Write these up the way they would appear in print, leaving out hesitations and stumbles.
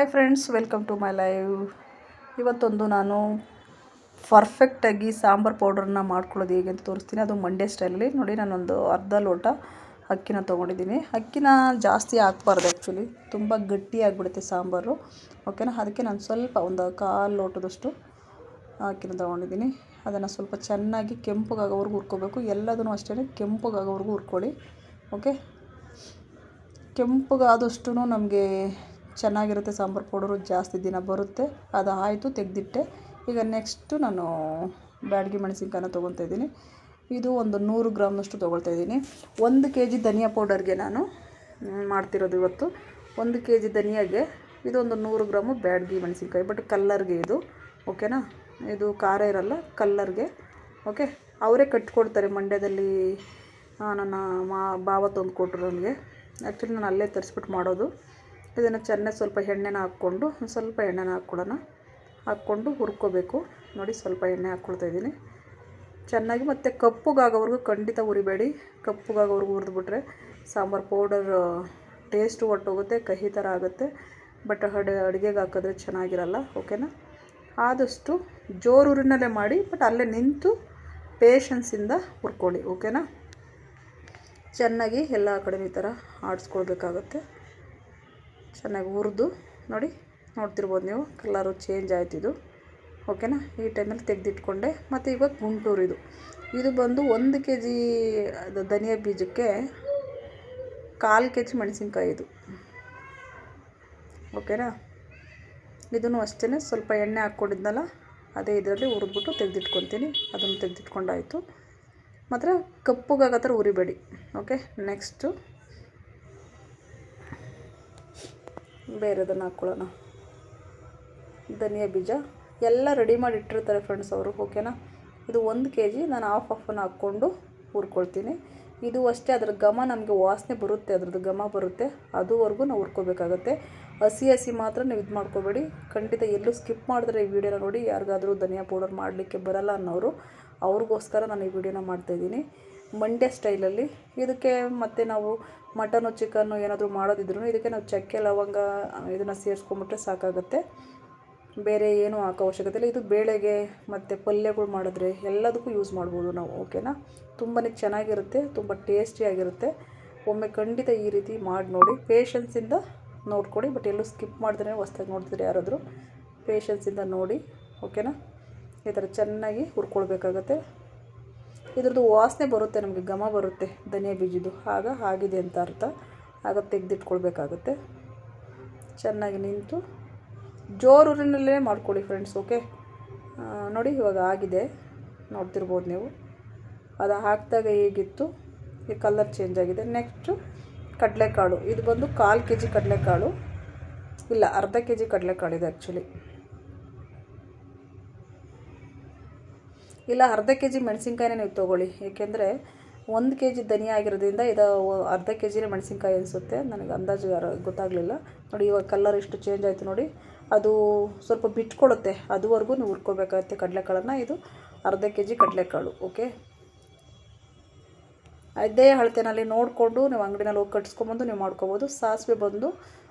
Hi friends, welcome to my live. ಇವತ್ತೊಂದು ನಾನು ಪರ್ಫೆಕ್ಟಾಗಿ ಸಾಂಬಾರು ಪೌಡ್ರನ್ನ ಮಾಡ್ಕೊಳ್ಳೋದು ಹೇಗೆ ಅಂತ ತೋರಿಸ್ತೀನಿ. ಅದು ಮಂಡ್ಯ ಸ್ಟೈಲಲ್ಲಿ. ನೋಡಿ, ನಾನೊಂದು ಅರ್ಧ ಲೋಟ ಅಕ್ಕಿನ ತೊಗೊಂಡಿದ್ದೀನಿ. ಅಕ್ಕಿನ ಜಾಸ್ತಿ ಹಾಕ್ಬಾರ್ದು, ಆ್ಯಕ್ಚುಲಿ ತುಂಬ ಗಟ್ಟಿಯಾಗಿಬಿಡುತ್ತೆ ಸಾಂಬಾರು. ಓಕೆನಾ? ಅದಕ್ಕೆ ನಾನು ಸ್ವಲ್ಪ ಒಂದು ಕಾಲು ಲೋಟದಷ್ಟು ಅಕ್ಕಿನ ತೊಗೊಂಡಿದ್ದೀನಿ. ಅದನ್ನು ಸ್ವಲ್ಪ ಚೆನ್ನಾಗಿ ಕೆಂಪಗಾಗೋವರೆಗೂ ಹುರ್ಕೋಬೇಕು. ಎಲ್ಲದೂ ಅಷ್ಟೇ ಕೆಂಪಗಾಗೋವರೆಗೂ ಹುರ್ಕೊಳ್ಳಿ. ಓಕೆ, ಕೆಂಪಗಾದಷ್ಟು ನಮಗೆ ಚೆನ್ನಾಗಿರುತ್ತೆ ಸಾಂಬಾರು ಪೌಡರು, ಜಾಸ್ತಿ ದಿನ ಬರುತ್ತೆ. ಅದು ಆಯಿತು, ತೆಗೆದಿಟ್ಟೆ. ಈಗ ನೆಕ್ಸ್ಟು ನಾನು ಬ್ಯಾಡಗಿ ಮೆಣಸಿನ್ಕಾಯಿನ ತೊಗೊತಾ ಇದ್ದೀನಿ. ಇದು ಒಂದು 100 ಗ್ರಾಮ್ನಷ್ಟು ತೊಗೊಳ್ತಾ ಇದ್ದೀನಿ. 1 kg ಧನಿಯಾ ಪೌಡರ್ಗೆ ನಾನು ಮಾಡ್ತಿರೋದು ಇವತ್ತು. 1 kg ಧನಿಯಾಗೆ ಇದೊಂದು 100 ಗ್ರಾಮು ಬ್ಯಾಡಗಿ ಮೆಣಸಿನ್ಕಾಯಿ, ಬಟ್ ಕಲ್ಲರ್ಗೆ ಇದು. ಓಕೆನಾ? ಇದು ಖಾರ ಇರಲ್ಲ, ಕಲ್ಲರ್ಗೆ. ಓಕೆ, ಅವರೇ ಕಟ್ಕೊಡ್ತಾರೆ ಮಂಡ್ಯದಲ್ಲಿ. ನನ್ನ ಭಾವ ತಂದು ಕೊಟ್ಟರು ನನಗೆ. ಆ್ಯಕ್ಚುಲಿ ನಾನು ಅಲ್ಲೇ ತರಿಸ್ಬಿಟ್ಟು ಮಾಡೋದು. ಇದನ್ನು ಚೆನ್ನಾಗಿ ಸ್ವಲ್ಪ ಎಣ್ಣೆನ ಹಾಕ್ಕೊಂಡು, ಸ್ವಲ್ಪ ಎಣ್ಣೆನ ಹಾಕ್ಕೊಂಡು ಹುರ್ಕೋಬೇಕು. ನೋಡಿ, ಸ್ವಲ್ಪ ಎಣ್ಣೆ ಹಾಕ್ಕೊಳ್ತಾ ಇದ್ದೀನಿ ಚೆನ್ನಾಗಿ. ಮತ್ತು ಕಪ್ಪಗಾಗೋವರೆಗೂ ಖಂಡಿತ ಹುರಿಬೇಡಿ. ಕಪ್ಪಗಾಗೋವರೆಗೂ ಹುರಿದ್ಬಿಟ್ರೆ ಸಾಂಬಾರು ಪೌಡರ್ ಟೇಸ್ಟು ಹೊರ್ಟೋಗುತ್ತೆ, ಕಹಿ ಥರ ಆಗುತ್ತೆ. ಬಟ್ ಅಡುಗೆಗೆ ಹಾಕಿದ್ರೆ ಚೆನ್ನಾಗಿರಲ್ಲ. ಓಕೆನಾ? ಆದಷ್ಟು ಜೋರೂರಿನಲ್ಲೇ ಮಾಡಿ, ಬಟ್ ಅಲ್ಲೇ ನಿಂತು ಪೇಷನ್ಸಿಂದ ಹುರ್ಕೊಳ್ಳಿ. ಓಕೆನಾ? ಚೆನ್ನಾಗಿ ಎಲ್ಲ ಕಡೆ ಈ ಥರ ಆಡಿಸ್ಕೊಳ್ಬೇಕಾಗತ್ತೆ. ಚೆನ್ನಾಗಿ ಹುರಿದು ನೋಡಿ, ನೋಡ್ತಿರ್ಬೋದು ನೀವು, ಕಲರು ಚೇಂಜ್ ಆಯ್ತು ಇದು. ಓಕೆನಾ? ಈ ಟೈಮಲ್ಲಿ ತೆಗೆದಿಟ್ಕೊಂಡೆ. ಮತ್ತು ಇವಾಗ ಗುಂಟೂರು ಇದು ಬಂದು 1 kg ಧನಿಯಾ ಬೀಜಕ್ಕೆ 1/4 kg ಮೆಣಸಿನ್ಕಾಯಿ ಇದು. ಓಕೆನಾ? ಇದನ್ನು ಅಷ್ಟೇ ಸ್ವಲ್ಪ ಎಣ್ಣೆ ಹಾಕ್ಕೊಂಡಿದ್ನಲ್ಲ, ಅದೇ ಇದರಲ್ಲಿ ಹುರಿದ್ಬಿಟ್ಟು ತೆಗೆದಿಟ್ಕೊತೀನಿ. ಅದನ್ನು ತೆಗೆದಿಟ್ಕೊಂಡಾಯಿತು. ಮಾತ್ರ ಕಪ್ಪಗಾಗೋ ಥರ ಹುರಿಬೇಡಿ. ಓಕೆ, ನೆಕ್ಸ್ಟು ಬೇರೆದನ್ನು ಹಾಕ್ಕೊಳ್ಳೋಣ. ಧನಿಯಾ ಬೀಜ ಎಲ್ಲ ರೆಡಿ ಮಾಡಿ ಇಟ್ಟಿರ್ತಾರೆ ಫ್ರೆಂಡ್ಸ್ ಅವರು. ಓಕೆನಾ? ಇದು 1 kg, ನಾನು ಹಾಫನ್ನು ಹಾಕ್ಕೊಂಡು ಹುರ್ಕೊಳ್ತೀನಿ. ಇದು ಅಷ್ಟೇ, ಅದ್ರ ಘಮ ನಮಗೆ ವಾಸನೆ ಬರುತ್ತೆ, ಅದ್ರದ್ದು ಘಮ ಬರುತ್ತೆ, ಅದುವರೆಗೂ ನಾವು ಹುರ್ಕೋಬೇಕಾಗತ್ತೆ. ಹಸಿ ಮಾತ್ರ ನೀವು ಇದು ಮಾಡ್ಕೋಬೇಡಿ. ಖಂಡಿತ ಎಲ್ಲೂ ಸ್ಕಿಪ್ ಮಾಡಿದ್ರೆ ಈ ವಿಡಿಯೋನ ನೋಡಿ. ಯಾರಿಗಾದರೂ ಧನಿಯಾ ಪೌಡರ್ ಮಾಡಲಿಕ್ಕೆ ಬರಲ್ಲ ಅನ್ನೋರು, ಅವ್ರಿಗೋಸ್ಕರ ನಾನು ಈ ವಿಡಿಯೋನ ಮಾಡ್ತಾಯಿದ್ದೀನಿ ಮಂಡ್ಯ ಸ್ಟೈಲಲ್ಲಿ. ಇದಕ್ಕೆ ಮತ್ತು ನಾವು ಮಟನು ಚಿಕನ್ನು ಏನಾದರೂ ಮಾಡೋದಿದ್ರು ಇದಕ್ಕೆ ನಾವು ಚಕ್ಕೆ ಲವಂಗ ಇದನ್ನು ಸೇರಿಸ್ಕೊಂಬಿಟ್ರೆ ಸಾಕಾಗುತ್ತೆ. ಬೇರೆ ಏನೂ ಹಾಕೋ ಅವಶ್ಯಕತೆ ಇಲ್ಲ. ಇದು ಬೇಳೆಗೆ ಮತ್ತು ಪಲ್ಯಗಳು ಮಾಡಿದ್ರೆ ಎಲ್ಲದಕ್ಕೂ ಯೂಸ್ ಮಾಡ್ಬೋದು ನಾವು. ಓಕೆನಾ? ತುಂಬಾ ಚೆನ್ನಾಗಿರುತ್ತೆ, ತುಂಬ ಟೇಸ್ಟಿಯಾಗಿರುತ್ತೆ. ಒಮ್ಮೆ ಖಂಡಿತ ಈ ರೀತಿ ಮಾಡಿ ನೋಡಿ. ಪೇಷನ್ಸಿಂದ ನೋಡ್ಕೊಳ್ಳಿ, ಬಟ್ ಎಲ್ಲೂ ಸ್ಕಿಪ್ ಮಾಡಿದ್ರೆ ಹೊಸ್ದಾಗಿ ನೋಡ್ತಿದ್ರೆ ಯಾರಾದರೂ ಪೇಷನ್ಸಿಂದ ನೋಡಿ. ಓಕೆನಾ? ಈ ಥರ ಚೆನ್ನಾಗಿ ಹುರ್ಕೊಳ್ಬೇಕಾಗತ್ತೆ. ಇದ್ರದ್ದು ವಾಸನೆ ಬರುತ್ತೆ, ನಮಗೆ ಘಮ ಬರುತ್ತೆ ಧನಿಯಾ ಬೀಜದ್ದು. ಆಗ ಆಗಿದೆ ಅಂತ ಅರ್ಥ. ಆಗ ತೆಗೆದಿಟ್ಕೊಳ್ಬೇಕಾಗತ್ತೆ. ಚೆನ್ನಾಗಿ ನಿಂತು ಜೋರೂರಿನಲ್ಲೇ ಮಾಡ್ಕೊಳ್ಳಿ ಫ್ರೆಂಡ್ಸ್. ಓಕೆ, ನೋಡಿ ಇವಾಗ ಆಗಿದೆ, ನೋಡ್ತಿರ್ಬೋದು ನೀವು. ಅದು ಹಾಕಿದಾಗ ಹೇಗಿತ್ತು, ಈ ಕಲರ್ ಚೇಂಜ್ ಆಗಿದೆ. ನೆಕ್ಸ್ಟು ಕಡಲೆಕಾಳು. ಇದು ಬಂದು 1/4 kg ಕಡಲೆಕಾಳು, ಇಲ್ಲ ಅರ್ಧ kg ಕಡಲೆಕಾಳು ಇದೆ ಆ್ಯಕ್ಚುಲಿ. ಇಲ್ಲ, ಅರ್ಧ kg ಮೆಣಸಿನ್ಕಾಯಿನೇ ನೀವು ತೊಗೊಳ್ಳಿ. ಏಕೆಂದರೆ 1 kg ಧನಿಯಾ ಆಗಿರೋದ್ರಿಂದ ಇದು ಅರ್ಧ kgನೇ ಮೆಣಸಿನ್ಕಾಯಿ ಅನಿಸುತ್ತೆ. ನನಗೆ ಅಂದಾಜು ಗೊತ್ತಾಗಲಿಲ್ಲ. ನೋಡಿ, ಇವಾಗ ಕಲರ್ ಎಷ್ಟು ಚೇಂಜ್ ಆಯಿತು ನೋಡಿ. ಅದು ಸ್ವಲ್ಪ ಬಿಟ್ಕೊಳ್ಳುತ್ತೆ, ಅದುವರೆಗೂ ನೀವು ಹುರ್ಕೋಬೇಕಾಗುತ್ತೆ ಕಡಲೆಕಾಳನ್ನು. ಇದು ಅರ್ಧ kg ಕಡಲೆಕಾಳು. ಓಕೆ, ಅದೇ ಅಳತೆನಲ್ಲಿ ನೋಡಿಕೊಂಡು ನೀವು ಅಂಗಡಿನಲ್ಲಿ ಹೋಗಿ ಕಟ್ಸ್ಕೊಂಬಂದು ನೀವು ಮಾಡ್ಕೊಬೋದು. ಸಾಸಿವೆ ಬಂದು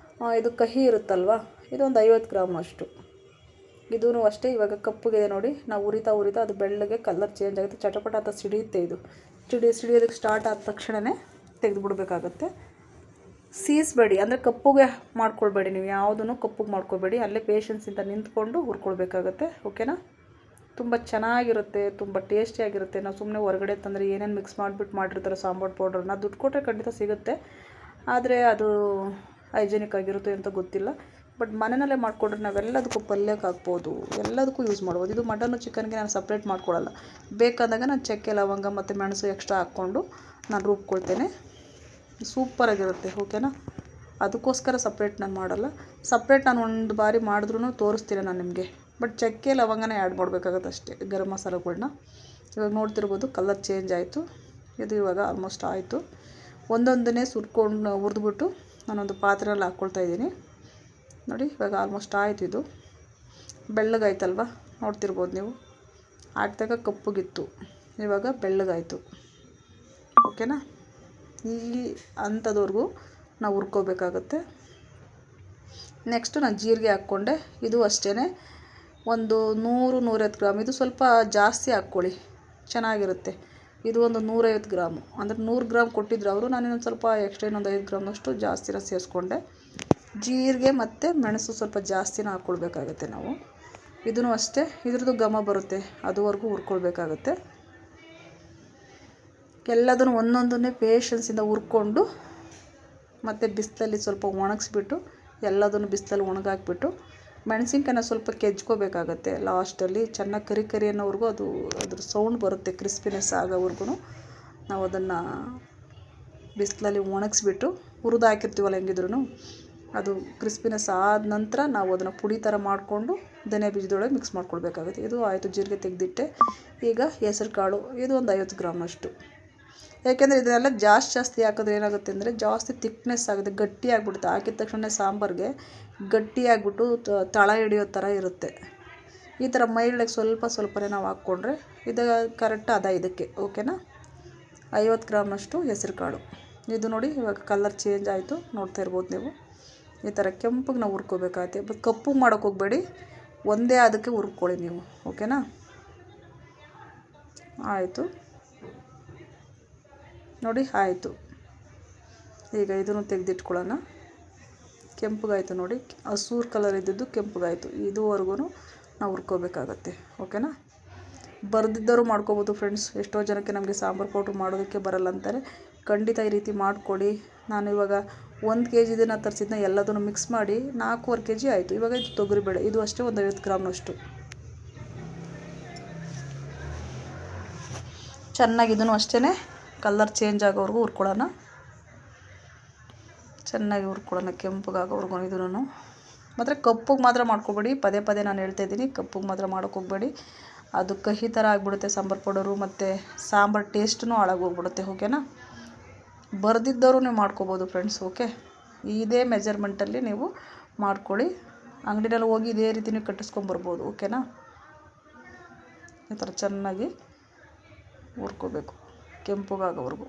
ಇದು ಕಹಿ ಇರುತ್ತಲ್ವ, ಇದೊಂದು 50 ಗ್ರಾಮ್ ಅಷ್ಟು. ಇದೂ ಅಷ್ಟೇ. ಇವಾಗ ಕಪ್ಪುಗಿದೆ ನೋಡಿ, ನಾವು ಉರಿತಾ ಅದು ಬೆಳ್ಳಗೆ ಕಲರ್ ಚೇಂಜ್ ಆಗುತ್ತೆ, ಚಟಪಟ ಅಂತ ಸಿಡಿಯುತ್ತೆ. ಇದು ಸಿಡಿಯೋದಕ್ಕೆ ಸ್ಟಾರ್ಟ್ ಆದ ತಕ್ಷಣವೇ ತೆಗೆದುಬಿಡ್ಬೇಕಾಗತ್ತೆ. ಸೀಸ್ಬೇಡಿ, ಅಂದರೆ ಕಪ್ಪುಗೆ ಮಾಡ್ಕೊಳ್ಬೇಡಿ. ನೀವು ಯಾವುದೂ ಕಪ್ಪುಗೆ ಮಾಡ್ಕೊಬೇಡಿ, ಅಲ್ಲೇ ಪೇಷನ್ಸಿಂದ ನಿಂತ್ಕೊಂಡು ಹುರ್ಕೊಳ್ಬೇಕಾಗತ್ತೆ. ಓಕೆನಾ? ತುಂಬ ಚೆನ್ನಾಗಿರುತ್ತೆ, ತುಂಬ ಟೇಸ್ಟಿಯಾಗಿರುತ್ತೆ. ನಾವು ಸುಮ್ಮನೆ ಹೊರಗಡೆ ತಂದರೆ ಏನೇನು ಮಿಕ್ಸ್ ಮಾಡಿರ್ತಾರೆ ಸಾಂಬಾರು ಪೌಡ್ರನ್ನ, ದುಡ್ಡು ಕೊಟ್ಟರೆ ಖಂಡಿತ ಸಿಗುತ್ತೆ. ಆದರೆ ಅದು ಹೈಜೆನಿಕ್ ಆಗಿರುತ್ತೆ ಅಂತ ಗೊತ್ತಿಲ್ಲ. ಬಟ್ ಮನೆಯಲ್ಲೇ ಮಾಡಿಕೊಂಡ್ರೆ ನಾವೆಲ್ಲದಕ್ಕೂ ಪಲ್ಯಕ್ಕೆ ಹಾಕ್ಬೋದು, ಎಲ್ಲದಕ್ಕೂ ಯೂಸ್ ಮಾಡ್ಬೋದು. ಇದು ಮಟನು ಚಿಕನ್ಗೆ ನಾನು ಸಪ್ರೇಟ್ ಮಾಡ್ಕೊಳ್ಳಲ್ಲ. ಬೇಕಾದಾಗ ನಾನು ಚಕ್ಕೆ ಲವಂಗ ಮತ್ತು ಮೆಣಸು ಎಕ್ಸ್ಟ್ರಾ ಹಾಕ್ಕೊಂಡು ನಾನು ರುಬ್ಕೊಳ್ತೇನೆ. ಸೂಪರಾಗಿರುತ್ತೆ. ಓಕೆನಾ? ಅದಕ್ಕೋಸ್ಕರ ಸಪ್ರೇಟ್ ನಾನು ಮಾಡಲ್ಲ. ಸಪ್ರೇಟ್ ನಾನು ಒಂದು ಬಾರಿ ಮಾಡಿದ್ರೂ ತೋರಿಸ್ತೀನಿ ನಾನು ನಿಮಗೆ. ಬಟ್ ಚಕ್ಕೆ ಲವಂಗನೇ ಆ್ಯಡ್ ಮಾಡಬೇಕಾಗತ್ತೆ ಅಷ್ಟೇ, ಗರಂ ಮಸಾಲೆಗಳ್ನ. ಇವಾಗ ನೋಡ್ತಿರ್ಬೋದು ಕಲರ್ ಚೇಂಜ್ ಆಯಿತು. ಇದು ಇವಾಗ ಆಲ್ಮೋಸ್ಟ್ ಆಯಿತು. ಒಂದೊಂದನ್ನೇ ಸುರ್ಕೊಂಡು ಹುರಿದ್ಬಿಟ್ಟು ನಾನೊಂದು ಪಾತ್ರೆಯಲ್ಲಿ ಹಾಕ್ಕೊಳ್ತಾ ಇದ್ದೀನಿ. ನೋಡಿ, ಇವಾಗ ಆಲ್ಮೋಸ್ಟ್ ಆಯಿತು. ಇದು ಬೆಳ್ಳಗಾಯ್ತಲ್ವ, ನೋಡ್ತಿರ್ಬೋದು ನೀವು. ಹಾಕಿದಾಗ ಕಪ್ಪಗಿತ್ತು, ಇವಾಗ ಬೆಳ್ಳಗಾಯಿತು. ಓಕೆನಾ? ಈ ಅಂಥದ್ವರೆಗೂ ನಾವು ಹುರ್ಕೋಬೇಕಾಗತ್ತೆ. ನೆಕ್ಸ್ಟು ನಾನು ಜೀರಿಗೆ ಹಾಕ್ಕೊಂಡೆ. ಇದು ಅಷ್ಟೇ ಒಂದು 100-150 ಗ್ರಾಮ್. ಇದು ಸ್ವಲ್ಪ ಜಾಸ್ತಿ ಹಾಕ್ಕೊಳ್ಳಿ, ಚೆನ್ನಾಗಿರುತ್ತೆ. ಇದು ಒಂದು 150 ಗ್ರಾಮು, ಅಂದರೆ 100 ಗ್ರಾಮ್ ಕೊಟ್ಟಿದ್ರು ಅವರು. ನಾನು ಇನ್ನೊಂದು ಸ್ವಲ್ಪ ಎಕ್ಸ್ಟ್ರಾ ಇನ್ನೊಂದು 5 ಗ್ರಾಮ್ನಷ್ಟು ಜಾಸ್ತಿನ ಸೇರಿಸ್ಕೊಂಡೆ. ಜೀರಿಗೆ ಮತ್ತು ಮೆಣಸು ಸ್ವಲ್ಪ ಜಾಸ್ತಿನ ಹಾಕ್ಕೊಳ್ಬೇಕಾಗತ್ತೆ ನಾವು. ಇದೂ ಅಷ್ಟೇ, ಇದ್ರದ್ದು ಘಮ ಬರುತ್ತೆ, ಅದುವರೆಗೂ ಹುರ್ಕೊಳ್ಬೇಕಾಗತ್ತೆ. ಎಲ್ಲದನ್ನು ಒಂದೊಂದನ್ನೇ ಪೇಷನ್ಸಿಂದ ಹುರ್ಕೊಂಡು ಮತ್ತು ಬಿಸಿಲಲ್ಲಿ ಸ್ವಲ್ಪ ಒಣಗಿಸ್ಬಿಟ್ಟು, ಎಲ್ಲದನ್ನು ಬಿಸಿಲಲ್ಲಿ ಒಣಗಾಕ್ಬಿಟ್ಟು ಮೆಣಸಿನ್ಕಾಯಿನ ಸ್ವಲ್ಪ ಕೆಜ್ಕೋಬೇಕಾಗತ್ತೆ. ಲಾಸ್ಟಲ್ಲಿ ಚೆನ್ನಾಗಿ ಕರಿ ಕರಿ ಅನ್ನೋವರೆಗೂ ಅದ್ರ ಸೌಂಡ್ ಬರುತ್ತೆ, ಕ್ರಿಸ್ಪಿನೆಸ್ ಆಗೋವರೆಗೂ ನಾವು ಅದನ್ನು ಬಿಸಿಲಲ್ಲಿ ಒಣಗಿಸ್ಬಿಟ್ಟು, ಹುರಿದು ಹಾಕಿರ್ತೀವಲ್ಲ ಹೆಂಗಿದ್ರು ಅದು ಕ್ರಿಸ್ಪಿನೆಸ್ ಆದ ನಂತರ ನಾವು ಅದನ್ನು ಪುಡಿ ಥರ ಮಾಡಿಕೊಂಡು ಧನಿಯಾ ಬೀಜದೊಳಗೆ ಮಿಕ್ಸ್ ಮಾಡ್ಕೊಳ್ಬೇಕಾಗುತ್ತೆ. ಇದು ಆಯಿತು, ಜೀರಿಗೆ ತೆಗೆದಿಟ್ಟೆ. ಈಗ ಹೆಸರು ಕಾಳು, ಇದು ಒಂದು 50 ಗ್ರಾಮ್ನಷ್ಟು. ಯಾಕೆಂದರೆ ಇದನ್ನೆಲ್ಲ ಜಾಸ್ತಿ ಹಾಕಿದ್ರೆ ಏನಾಗುತ್ತೆ ಅಂದರೆ ಜಾಸ್ತಿ ಥಿಕ್ನೆಸ್ ಆಗುತ್ತೆ, ಗಟ್ಟಿ ಆಗಿಬಿಡುತ್ತೆ. ಹಾಕಿದ ತಕ್ಷಣ ಸಾಂಬಾರಿಗೆ ಗಟ್ಟಿಯಾಗಿಬಿಟ್ಟು ತಳ ಹಿಡಿಯೋ ಥರ ಇರುತ್ತೆ. ಈ ಥರ ಮೈಲ್ಡಾಗಿ ಸ್ವಲ್ಪನೇ ನಾವು ಹಾಕ್ಕೊಂಡ್ರೆ ಇದು ಕರೆಕ್ಟ್ ಅದ ಇದಕ್ಕೆ. ಓಕೆನಾ? 50 ಗ್ರಾಮ್ನಷ್ಟು ಹೆಸರು ಕಾಳು. ಇದು ನೋಡಿ ಇವಾಗ ಕಲರ್ ಚೇಂಜ್ ಆಯಿತು, ನೋಡ್ತಾ ಇರ್ಬೋದು ನೀವು. ಈ ಥರ ಕೆಂಪಗೆ ನಾವು ಹುರ್ಕೋಬೇಕಾಗತ್ತೆ. ಬಟ್ ಕಪ್ಪಗೆ ಮಾಡೋಕ್ಕೆ ಹೋಗಬೇಡಿ, ಒಂದೇ ಅದಕ್ಕೆ ಹುರ್ಕೊಳ್ಳಿ ನೀವು. ಓಕೆನಾ? ಆಯಿತು ನೋಡಿ, ಆಯಿತು. ಈಗ ಇದನ್ನು ತೆಗೆದಿಟ್ಕೊಳ್ಳೋಣ. ಕೆಂಪಗಾಯಿತು ನೋಡಿ, ಹಸೂರು ಕಲರ್ ಇದ್ದಿದ್ದು ಕೆಂಪಗಾಯಿತು. ಇದುವರೆಗೂ ನಾವು ಹುರ್ಕೋಬೇಕಾಗತ್ತೆ. ಓಕೆನಾ? ಬರೆದಿದ್ದವರು ಮಾಡ್ಕೋಬೋದು ಫ್ರೆಂಡ್ಸ್. ಎಷ್ಟೋ ಜನಕ್ಕೆ ನಮಗೆ ಸಾಂಬಾರು ಪೌಡ್ರ್ ಮಾಡೋದಕ್ಕೆ ಬರಲ್ಲ ಅಂತಾರೆ. ಖಂಡಿತ ಈ ರೀತಿ ಮಾಡಿಕೊಡಿ. ನಾನು ಇವಾಗ 1 kg ಇದನ್ನು ತರಿಸಿದ್ನ ಎಲ್ಲದನ್ನು ಮಿಕ್ಸ್ ಮಾಡಿ 4.25 kg ಆಯಿತು. ಇವಾಗ ಇದು ತೊಗರಿಬೇಳೆ, ಇದು ಅಷ್ಟೇ ಒಂದು 50 ಗ್ರಾಮ್ನಷ್ಟು. ಚೆನ್ನಾಗಿ ಇದನ್ನು ಅಷ್ಟೇ ಕಲರ್ ಚೇಂಜ್ ಆಗೋವರೆಗೂ ಹುರ್ಕೊಳ್ಳೋಣ. ಚೆನ್ನಾಗಿ ಹುರ್ಕೊಳ್ಳೋಣ ಕೆಂಪಗಾಗೋವರೆಗೂ. ಇದನ್ನು ಮಾತ್ರ ಕಪ್ಪಗೆ ಮಾತ್ರ ಮಾಡ್ಕೊಬೇಡಿ, ಪದೇ ನಾನು ಹೇಳ್ತಾಯಿದ್ದೀನಿ, ಕಪ್ಪಗೆ ಮಾತ್ರ ಮಾಡೋಕ್ಕೆ ಹೋಗಬೇಡಿ. ಅದು ಕಹಿ ಥರ ಆಗಿಬಿಡುತ್ತೆ ಸಾಂಬಾರು ಪೌಡರು, ಮತ್ತು ಸಾಂಬಾರು ಟೇಸ್ಟೂ ಹಾಳಾಗೋಗ್ಬಿಡುತ್ತೆ. ಓಕೆನಾ? ಬರೆದಿದ್ದವರು ನೀವು ಮಾಡ್ಕೋಬೋದು ಫ್ರೆಂಡ್ಸ್. ಓಕೆ, ಇದೇ ಮೆಜರ್ಮೆಂಟಲ್ಲಿ ನೀವು ಮಾಡ್ಕೊಳ್ಳಿ. ಅಂಗಡಿನಲ್ಲಿ ಹೋಗಿ ಇದೇ ರೀತಿ ನೀವು ಕಟ್ಟಿಸ್ಕೊಂಬರ್ಬೋದು. ಓಕೆನಾ? ಈ ಥರ ಚೆನ್ನಾಗಿ ಹುರ್ಕೋಬೇಕು ಕೆಂಪಗಾಗೋವರೆಗೂ.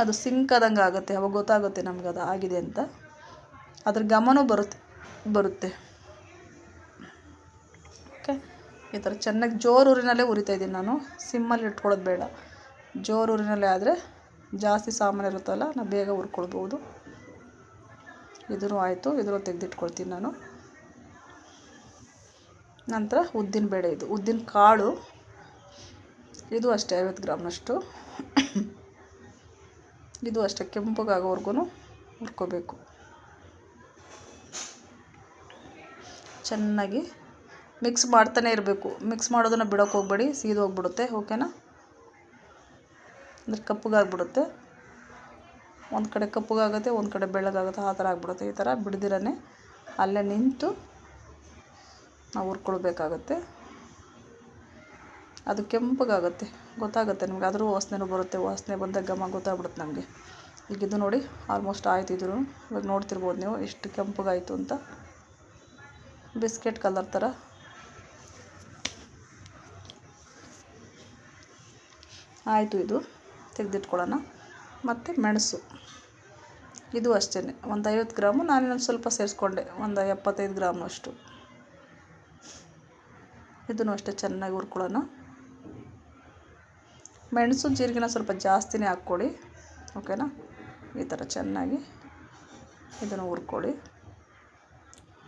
ಅದು ಸಿಂಕಾದಂಗೆ ಆಗುತ್ತೆ, ಅವಾಗ ಗೊತ್ತಾಗುತ್ತೆ ನಮ್ಗೆ ಅದು ಆಗಿದೆ ಅಂತ. ಅದ್ರ ಘಮನೂ ಬರುತ್ತೆ. ಓಕೆ, ಈ ಥರ ಚೆನ್ನಾಗಿ ಜೋರು ಊರಿನಲ್ಲೇ ಹುರಿತಾಯಿದ್ದೀನಿ ನಾನು. ಸಿಮ್ಮಲ್ಲಿ ಇಟ್ಕೊಳ್ಳೋದು ಬೇಡ, ಜೋರು ಊರಿನಲ್ಲೇ ಆದರೆ ಜಾಸ್ತಿ ಸಾಮಾನು ಇರುತ್ತಲ್ಲ, ನಾವು ಬೇಗ ಹುರ್ಕೊಳ್ಬೋದು. ಇದೂ ಆಯಿತು, ಇದನ್ನು ತೆಗೆದಿಟ್ಕೊಳ್ತೀನಿ ನಾನು. ನಂತರ ಉದ್ದಿನ ಬೇಳೆ, ಇದು ಉದ್ದಿನ ಕಾಳು, ಇದು ಅಷ್ಟೇ 50 ಗ್ರಾಮ್ನಷ್ಟು. ಇದು ಅಷ್ಟೇ ಕೆಂಪಗಾಗೋವರೆಗೂ ಹುರ್ಕೋಬೇಕು. ಚೆನ್ನಾಗಿ ಮಿಕ್ಸ್ ಮಾಡ್ತಾನೆ ಇರಬೇಕು. ಮಿಕ್ಸ್ ಮಾಡೋದನ್ನು ಬಿಡೋಕ್ಕೆ ಹೋಗಬೇಡಿ, ಸೀದೋಗ್ಬಿಡುತ್ತೆ. ಓಕೆನಾ? ಅಂದರೆ ಕಪ್ಪಗಾಗ್ಬಿಡುತ್ತೆ. ಒಂದು ಕಡೆ ಕಪ್ಪಗಾಗುತ್ತೆ, ಒಂದು ಕಡೆ ಬೆಳ್ಳಗಾಗುತ್ತೆ, ಆ ಥರ ಆಗ್ಬಿಡುತ್ತೆ. ಈ ಥರ ಬಿಡ್ದಿರೇ ಅಲ್ಲೇ ನಿಂತು ನಾವು ಹುರ್ಕೊಳ್ಬೇಕಾಗತ್ತೆ. ಅದು ಕೆಂಪಗಾಗುತ್ತೆ, ಗೊತ್ತಾಗುತ್ತೆ ನಿಮ್ಗೆ. ಆದರೂ ವಾಸನೆನೂ ಬರುತ್ತೆ, ವಾಸನೆ ಬಂದಾಗ ಘಮ ಗೊತ್ತಾಗ್ಬಿಡುತ್ತೆ ನಮಗೆ. ಈಗ ಇದು ನೋಡಿ ಆಲ್ಮೋಸ್ಟ್ ಆಯ್ತು. ಇದ್ರು ಇವಾಗ ನೋಡ್ತಿರ್ಬೋದು ನೀವು ಎಷ್ಟು ಕೆಂಪಗಾಯಿತು ಅಂತ. ಬಿಸ್ಕೆಟ್ ಕಲರ್ ಥರ ಆಯಿತು. ಇದು ತೆಗೆದಿಟ್ಕೊಳ್ಳೋಣ. ಮತ್ತು ಮೆಣಸು, ಇದು ಅಷ್ಟೇ ಒಂದು 50 ಗ್ರಾಮು. ನಾನು ಇನ್ನೊಂದು ಸ್ವಲ್ಪ ಸೇರಿಸ್ಕೊಂಡೆ, ಒಂದು 75 ಗ್ರಾಮ್ನಷ್ಟು. ಇದನ್ನು ಅಷ್ಟೇ ಚೆನ್ನಾಗಿ ಹುರ್ಕೊಳ್ಳೋಣ. ಮೆಣಸು ಜೀರಿಗೆನ ಸ್ವಲ್ಪ ಜಾಸ್ತಿನೇ ಹಾಕ್ಕೊಳ್ಳಿ. ಓಕೆನಾ? ಈ ಥರ ಚೆನ್ನಾಗಿ ಇದನ್ನು ಹುರ್ಕೊಳ್ಳಿ.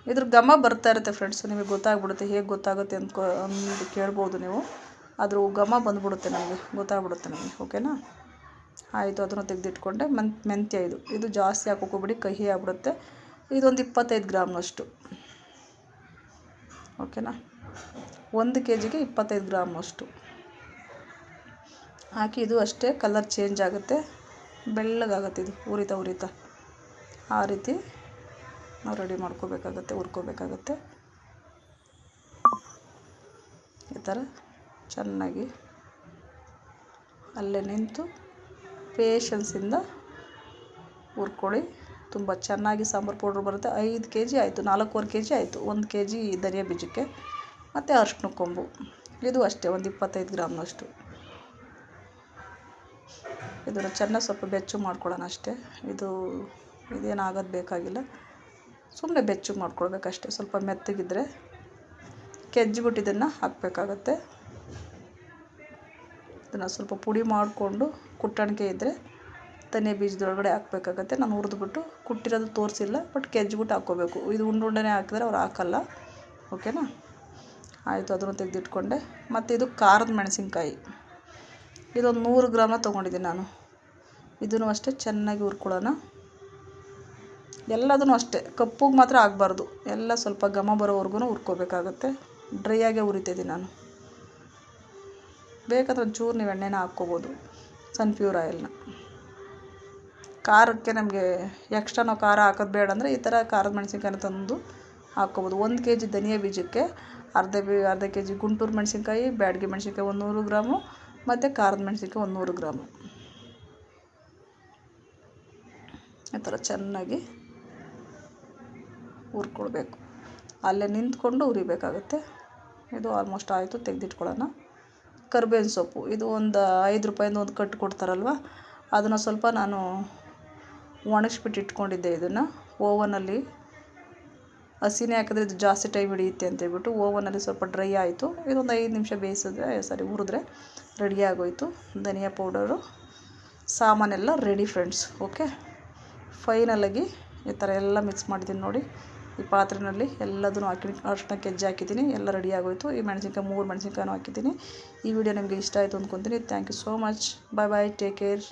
ಇದ್ರ ಘಮ ಬರ್ತಾ ಇರುತ್ತೆ ಫ್ರೆಂಡ್ಸ್, ನಿಮಗೆ ಗೊತ್ತಾಗ್ಬಿಡುತ್ತೆ. ಹೇಗೆ ಗೊತ್ತಾಗುತ್ತೆ ಅಂದು ಕೇಳ್ಬೋದು ನೀವು. ಅದ್ರ ಘಮ ಬಂದುಬಿಡುತ್ತೆ, ನಮಗೆ ಗೊತ್ತಾಗ್ಬಿಡುತ್ತೆ ನಮಗೆ. ಓಕೆನಾ? ಆಯಿತು, ಅದನ್ನು ತೆಗೆದಿಟ್ಕೊಂಡೆ. ಮೆಂತ್ಯ, ಇದು ಜಾಸ್ತಿ ಹಾಕೋಕೋಬಿಡಿ, ಕಹಿ ಆಗ್ಬಿಡುತ್ತೆ. ಇದೊಂದು 25 ಗ್ರಾಮ್ನಷ್ಟು. ಓಕೆನಾ? 1 kgಗೆ 25 ಗ್ರಾಮ್ನಷ್ಟು ಹಾಕಿ. ಇದು ಅಷ್ಟೇ ಕಲರ್ ಚೇಂಜ್ ಆಗುತ್ತೆ, ಬೆಳ್ಳಗಾಗುತ್ತೆ. ಇದು ಉರಿತಾ ಆ ರೀತಿ ನಾವು ರೆಡಿ ಮಾಡ್ಕೋಬೇಕಾಗತ್ತೆ, ಹುರ್ಕೋಬೇಕಾಗತ್ತೆ. ಈ ಥರ ಚೆನ್ನಾಗಿ ಅಲ್ಲೇ ನಿಂತು ಪೇಷನ್ಸಿಂದ ಹುರ್ಕೊಳ್ಳಿ. ತುಂಬ ಚೆನ್ನಾಗಿ ಸಾಂಬಾರು ಪೌಡ್ರ್ ಬರುತ್ತೆ. 5 kg ಆಯಿತು, 4.25 kg ಆಯಿತು. 1 kg ಧನಿಯಾ ಬೀಜಕ್ಕೆ ಮತ್ತು ಅರಿಶಿನ ಕೊಂಬು, ಇದು ಅಷ್ಟೇ ಒಂದು 25 ಗ್ರಾಮ್ನಷ್ಟು. ಇದನ್ನು ಚೆನ್ನಾಗಿ ಸ್ವಲ್ಪ ಬೆಚ್ಚು ಮಾಡ್ಕೊಳ್ಳೋಣ ಅಷ್ಟೇ. ಇದೇನಾಗೋದು ಬೇಕಾಗಿಲ್ಲ. ಸುಮ್ಮನೆ ಬೆಚ್ಚಗೆ ಮಾಡ್ಕೊಳ್ಬೇಕಷ್ಟೆ. ಸ್ವಲ್ಪ ಮೆತ್ತಗಿದ್ದರೆ ಕೆಜ್ಜಿಬಿಟ್ಟು ಇದನ್ನು ಹಾಕಬೇಕಾಗತ್ತೆ. ಇದನ್ನು ಸ್ವಲ್ಪ ಪುಡಿ ಮಾಡಿಕೊಂಡು ಕುಟ್ಟಣಿಕೆ ಇದ್ದರೆ ಧನಿಯಾ ಬೀಜದೊಳಗಡೆ ಹಾಕಬೇಕಾಗತ್ತೆ. ನಾನು ಹುರಿದ್ಬಿಟ್ಟು ಕುಟ್ಟಿರೋದು ತೋರಿಸಿಲ್ಲ, ಬಟ್ ಕೆಜ್ಜಿಬಿಟ್ಟು ಹಾಕ್ಕೋಬೇಕು. ಇದು ಉಂಡೆ ಹಾಕಿದ್ರೆ ಅವ್ರು ಹಾಕಲ್ಲ. ಓಕೆನಾ? ಆಯಿತು, ಅದನ್ನು ತೆಗೆದಿಟ್ಕೊಂಡೆ. ಮತ್ತು ಇದು ಖಾರದ ಮೆಣಸಿನ್ಕಾಯಿ, ಇದೊಂದು 100 ಗ್ರಾಮ ತೊಗೊಂಡಿದ್ದೀನಿ ನಾನು. ಇದನ್ನು ಅಷ್ಟೇ ಚೆನ್ನಾಗಿ ಹುರ್ಕೊಳ್ಳೋಣ. ಎಲ್ಲದೂ ಅಷ್ಟೇ, ಕಪ್ಪಗೆ ಮಾತ್ರ ಆಗಬಾರ್ದು, ಎಲ್ಲ ಸ್ವಲ್ಪ ಘಮ ಬರೋವರೆಗೂ ಹುರ್ಕೋಬೇಕಾಗತ್ತೆ. ಡ್ರೈ ಆಗೇ ಹುರಿತಿದ್ದೀನಿ ನಾನು. ಬೇಕಾದ್ರೆ ಒಂಚೂರು ನೀವು ಎಣ್ಣೆನ ಹಾಕ್ಕೋಬೋದು, ಸನ್ಫ್ಯೂರ್ ಆಯಿಲ್ನ. ಖಾರಕ್ಕೆ ನಮಗೆ ಎಕ್ಸ್ಟ್ರಾ ನಾವು ಖಾರ ಹಾಕೋದು ಬೇಡ ಅಂದರೆ ಈ ಥರ ಖಾರದ ಮೆಣಸಿನ್ಕಾಯಿನ ತಂದು ಹಾಕ್ಕೋಬೋದು. 1 kg ಧನಿಯಾ ಬೀಜಕ್ಕೆ ಅರ್ಧ kg ಗುಂಟೂರು ಮೆಣಸಿನ್ಕಾಯಿ, ಬ್ಯಾಡಗಿ ಮೆಣಸಿನ್ಕಾಯಿ 100 ಗ್ರಾಮು, ಮತ್ತು ಖಾರದ ಮೆಣಸಿನ್ಕಾಯಿ 100 ಗ್ರಾಮು. ಈ ಥರ ಚೆನ್ನಾಗಿ ಹುರ್ಕೊಳ್ಬೇಕು. ಅಲ್ಲೇ ನಿಂತ್ಕೊಂಡು ಹುರಿಬೇಕಾಗುತ್ತೆ. ಇದು ಆಲ್ಮೋಸ್ಟ್ ಆಯಿತು, ತೆಗೆದಿಟ್ಕೊಳ್ಳೋಣ. ಕರಿಬೇವಿನ ಸೊಪ್ಪು, ಇದು ಒಂದು 5 ರೂಪಾಯಿಂದ ಒಂದು ಕಟ್ಟು ಕೊಡ್ತಾರಲ್ವ, ಅದನ್ನು ಸ್ವಲ್ಪ ನಾನು ಒಣಗಿಸ್ಬಿಟ್ಟು ಇಟ್ಕೊಂಡಿದ್ದೆ. ಇದನ್ನು ಓವನಲ್ಲಿ ಹಸಿನೇ ಹಾಕಿದ್ರೆ ಇದು ಜಾಸ್ತಿ ಟೈಮ್ ಹಿಡಿಯುತ್ತೆ ಅಂತೇಳ್ಬಿಟ್ಟು ಓವನಲ್ಲಿ ಸ್ವಲ್ಪ ಡ್ರೈ ಆಯಿತು. ಇದೊಂದು 5 ನಿಮಿಷ ಹುರಿದ್ರೆ ರೆಡಿ ಆಗೋಯಿತು. ಧನಿಯಾ ಪೌಡರು ಸಾಮಾನೆಲ್ಲ ರೆಡಿ ಫ್ರೆಂಡ್ಸ್. ಓಕೆ, ಫೈನಲಾಗಿ ಈ ಥರ ಎಲ್ಲ ಮಿಕ್ಸ್ ಮಾಡಿದ್ದೀನಿ ನೋಡಿ. ಈ ಪಾತ್ರೆಯಲ್ಲಿ ಎಲ್ಲದನ್ನು ಹಾಕಿ ಅರಿಶಿನ ಕೆಜ್ಜಿ ಹಾಕಿದ್ದೀನಿ, ಎಲ್ಲ ರೆಡಿ ಆಗೋಯಿತು. ಈ ಮೆಣಸಿನ್ಕಾಯಿ 3 ಮೆಣಸಿನ್ಕಾಯಿನೂ ಹಾಕಿದ್ದೀನಿ. ಈ ವಿಡಿಯೋ ನಿಮಗೆ ಇಷ್ಟ ಆಯಿತು ಅಂದ್ಕೊತೀನಿ. Thank you so much. Bye bye, take care.